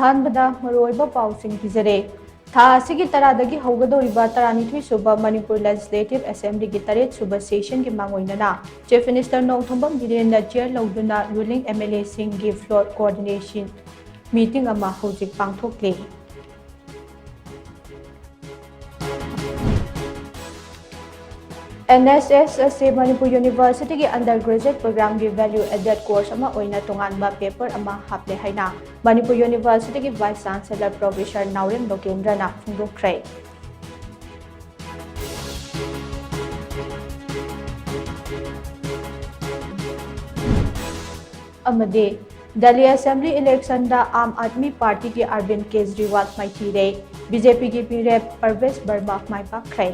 अहानबदा मरोइबा पाउसिंग पिजरे था असिगी तरादगी हौगदोरिबा 32 सुबा Manipur legislative assembly की 3 सुबा सेशन की मांगोइनना chief minister Nongthombam Biren chair लौदुना रूलिंग एमएलए सिंह की फ्लोर कोऑर्डिनेशन मीटिंग अमा हौजिक पांगथोकले। NSS से मणिपुर यूनिवर्सिटी की अंडर ग्रेजुएट प्रोग्राम की वैल्यू एडेड कोर्स तोंगानबा पेपर हापले है मणिपुर यूनिवर्सिटी की वाइस चांसलर प्रोफेसर नाउरेम लोकेंद्रना फोंदोखरे। Delhi assembly election Aam Aadmi party की अरविंद केजरीवाल माइथीरे बीजेपी की पीरेप परवेश वर्मा माई पाखरे।